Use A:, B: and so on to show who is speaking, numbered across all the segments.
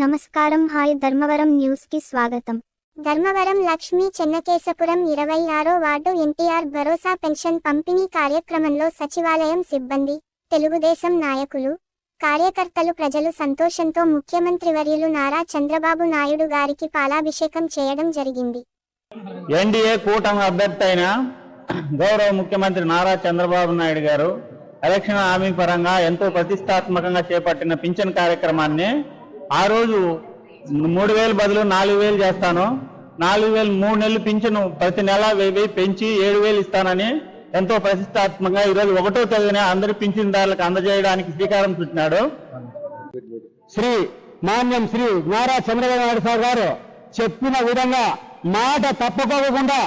A: నమస్కారం. Hi Dharmavaram news కి స్వాగతం.
B: ధర్మవరం లక్ష్మీ చెన్నకేశపురం 26వ వార్డు ఎన్టీఆర్ భరోసా పెన్షన్ పంపిణీ కార్యక్రమంలో సచివాలయం సిబ్బంది, తెలుగుదేశం నాయకులు, కార్యకర్తలు ప్రజలు సంతోషంతో ముఖ్యమంత్రి వర్యులు నారా చంద్రబాబు నాయుడు గారికి పాలాభిషేకం చేయడం జరిగింది.
C: ఎన్డీఏ కూటమి అభ్యర్థి అయిన గౌరవ ముఖ్యమంత్రి నారా చంద్రబాబు నాయుడు గారు ఎలక్షన్ హామీ పరంగా ఎంతో ప్రతిష్టాత్మకంగా చేపట్టిన పింఛన్ కార్యక్రమాన్ని ఆ రోజు 3000 బదులు 4000 చేస్తాను, 4000 3 నెలలు పింఛను ప్రతి నెల 1000 పెంచి 7000 ఇస్తానని ఎంతో ప్రతిష్టాత్మకంగా ఈరోజు 1వ తేదీన అందరి పింఛన్దారులకు అందజేయడానికి శ్రీకారం చుట్టినాడు.
D: మాన్యం శ్రీ నారా చంద్రబాబు నాయుడు సార్ గారు చెప్పిన విధంగా మాట తప్పుకోకుండా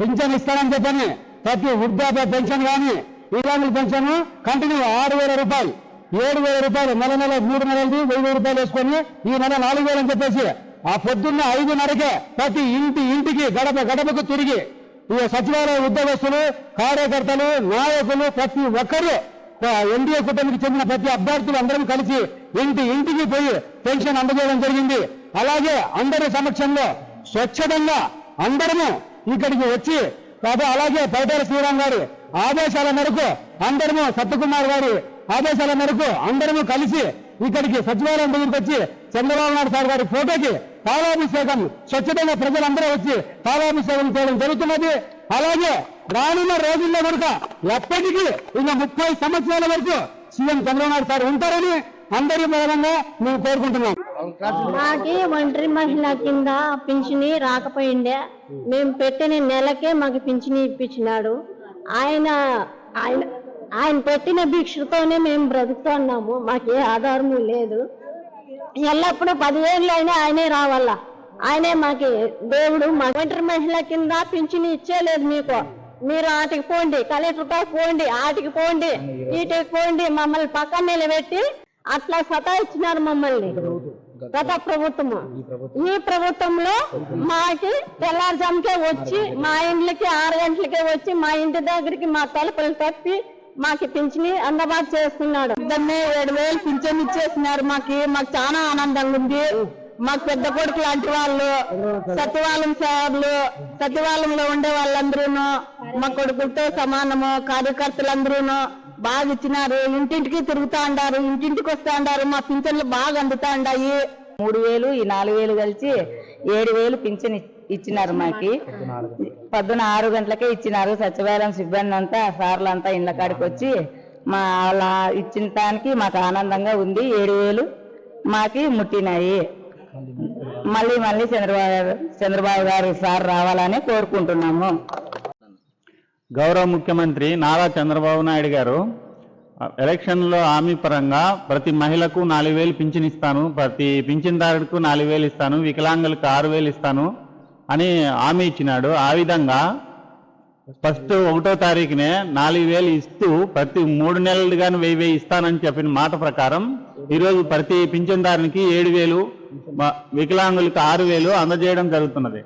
D: పింఛన్ ఇస్తానని చెప్పని ప్రతి వృద్ధాప్య పెన్షన్ కానీ వికలాంగుల పెన్షన్ కంటిన్యూ 6000 రూపాయలు, 7000 రూపాయలు నెల 3 నెలలది 1000 రూపాయలు వేసుకొని ఈ నెల 4000 అని చెప్పేసి ఆ పొద్దున్న 5:30కే ప్రతి ఇంటికి గడపకు తిరిగి ఈ సచివాలయ ఉద్యోగస్తులు, కార్యకర్తలు, నాయకులు ప్రతి ఒక్కరూ ఎన్డీఏ కూటమికి చెందిన ప్రతి అభ్యర్థులు అందరం కలిసి ఇంటికి పోయి పెన్షన్ అందజేయడం జరిగింది. అలాగే అందరి సమక్షంలో స్వచ్ఛంగా అందరము ఇక్కడికి వచ్చి అలాగే పైటాల శ్రీరామ్ గారి ఆదేశాల మేరకు అందరము, సత్యకుమార్ గారి ఆదేశాల మేరకు అందరము కలిసి ఇక్కడికి సచివాలయం దగ్గరికి వచ్చి చంద్రబాబు నాయుడు సార్ గారి ఫోటోకి పాలాభిషేకం స్వచ్ఛంగా ప్రజలందరూ వచ్చి పాలాభిషేకం చేయడం జరుగుతున్నది. అలాగే రానున్న రోజుల్లో కనుక ఎప్పటికీ ఇంకా 30 సంవత్సరాల వరకు సీఎం చంద్రబాబు నాయుడు సార్ ఉంటారని అందరి మూలంగా మేము కోరుకుంటున్నాం.
E: మాకి ఒంటరి మహిళ కింద పింఛని రాకపోయిండే, మేము పెట్టిన నెలకే మాకు పింఛని ఇప్పించినాడు. ఆయన పెట్టిన భిక్షతోనే మేము బ్రతుకుతున్నాము. మాకే ఆధారము లేదు. ఎల్లప్పుడూ 10 ఏళ్ళు అయినా ఆయనే రావాలా, ఆయనే మాకి దేవుడు. మా ఒంటరి మహిళ కింద పింఛని ఇచ్చేలేదు. మీరు ఆటికి పోండి, కలెక్టర్తో పోండి, ఆటికి పోండి, ఈటికి పోండి, మమ్మల్ని పక్కన నిలబెట్టి అట్లా సతాయిచ్చినారు మమ్మల్ని గత ప్రభుత్వము. ఈ ప్రభుత్వంలో మాకి తెల్లారుజాముకే వచ్చి మా ఇంట్లకి 6 గంటలకే వచ్చి మా ఇంటి దగ్గరికి మా తలుపులు తప్పి మాకు పింఛని అందుబాటు చేస్తున్నాడు. 7000 పింఛన్ ఇచ్చేసినారు. మాకు చాలా ఆనందంగా ఉంది. మాకు పెద్ద కొడుకు లాంటి వాళ్ళు, సచివాలయం సేవలు, సచివాలయంలో ఉండే వాళ్ళందరూ మా కొడుకులతో సమానము. కార్యకర్తలందరూ బాగా ఇచ్చినారు. ఇంటింటికి తిరుగుతా ఉండారు, ఇంటింటికి వస్తా ఉండారు. మా పింఛన్లు బాగా అందుతా ఉండాయి.
F: 3000 ఈ 4000 కలిసి 7000 పింఛన్ ఇచ్చినారు. మాకి పొద్దున 6 గంటలకే ఇచ్చినారు. సచివాలయం సిబ్బంది అంతా, సార్లు అంతా ఇళ్ళ కాడికి వచ్చి మా అలా ఇచ్చిన దానికి మాకు ఆనందంగా ఉంది. 7000 మాకి ముట్టినాయి. మళ్ళీ చంద్రబాబు గారు సార్ రావాలని కోరుకుంటున్నాము.
C: గౌరవ ముఖ్యమంత్రి నారా చంద్రబాబు నాయుడు గారు ఎలక్షన్లో హామీ పరంగా ప్రతి మహిళకు 4000 పింఛన్ ఇస్తాను, ప్రతి పింఛన్దారుడికి 4000 ఇస్తాను, వికలాంగులకు 6000 ఇస్తాను అని హామీ ఇచ్చినాడు. ఆ విధంగా ఫస్ట్ 1వ తారీఖునే 4000 ఇస్తూ ప్రతి 3 నెలలు కానీ 1000 ఇస్తానని చెప్పిన మాట ప్రకారం ఈరోజు ప్రతి పింఛన్దారునికి 7000, వికలాంగులకు 6000 అందజేయడం జరుగుతున్నది.